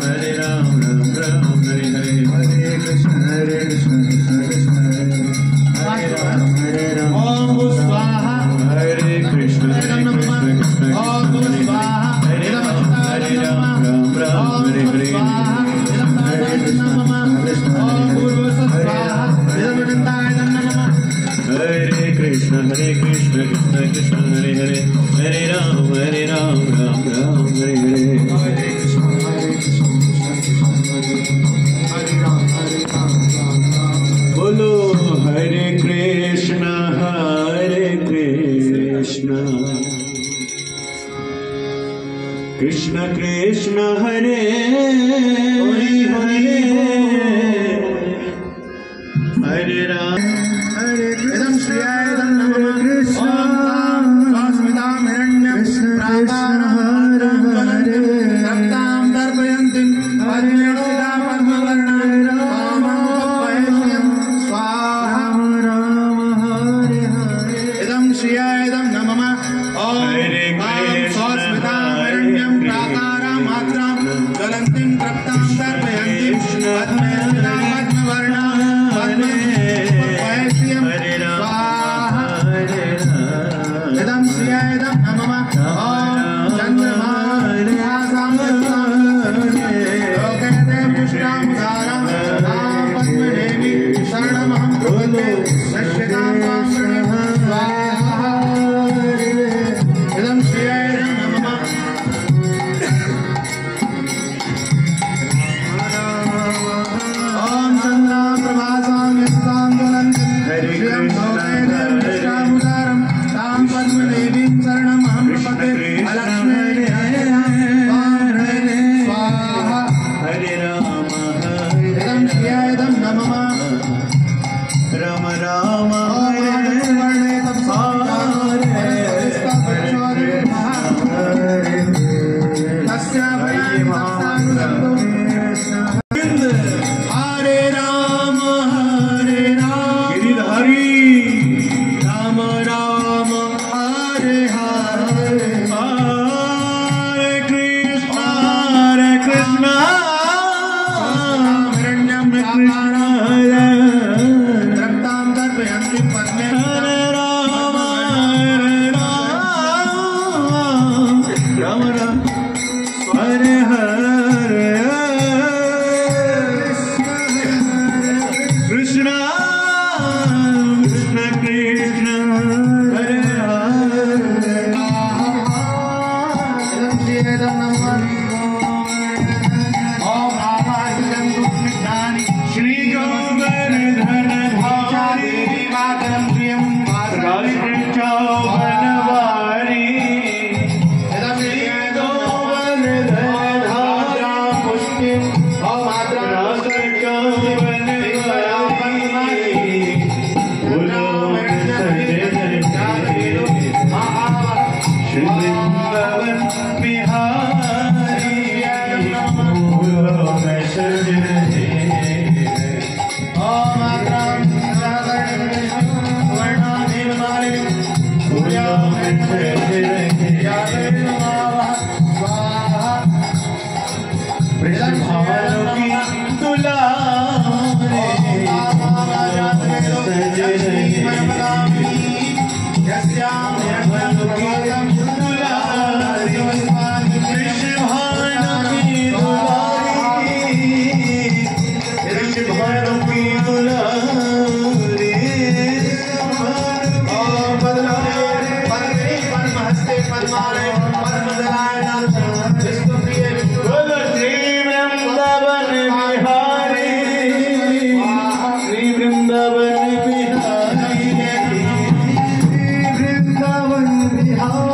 Hare Ram Krishna Hare Hare Hare Ram हरे इदं श्रियायदं नमः कृष्ण स्वास्मितां हिरण्यं प्रातारं दर्पयन्तीं पद्मेष्ठिता पद्मवर्णां वामं स्वाहा इदं श्रियायदं नमः हरे स्वास्मितां हिरण्यं प्रातारं मात्रां ज्वलन्तीं तप्तां दर्पयन्तीं पद्मेष्ठिता पद्मवर्णां इदं श्रियायदं नमः लोके पुष्टामुदारं पद्मदेवी शरणमहं प्रपद्ये नश्यतां त्वां शरणं स्वाहा इदं श्रियायदं नमः ॐ चन्द्रां प्रभासां यस्तां ज्वलन्तीं श्रियं लोके पुष्टामुदारं तां पद्मदेवीं शरणमहं प्रपद्ये अलक्ष्मी स्वाहा हरे राम इदं श्रियायदं नमः राम राम हरे राम गिरिधारी राम राम हरे हरे हरे कृष्ण हिरण्यं कृष्ण रक्तां दर्पयन्तीं पद्मे हरे राम राम राम हरे हरे कृष्ण कृष्ण कृष्ण हरे हरे इदं श्रियेदं नमः ॐ आवासितं दुष्मितानि श्रीगोवर्धनधारी देवी मातरं श्रियं राष्ट्रचौवनवारी इदं श्रियेदं पुष्टिं मात्रा वृंदावन बिहारी वृंदावन बिहारी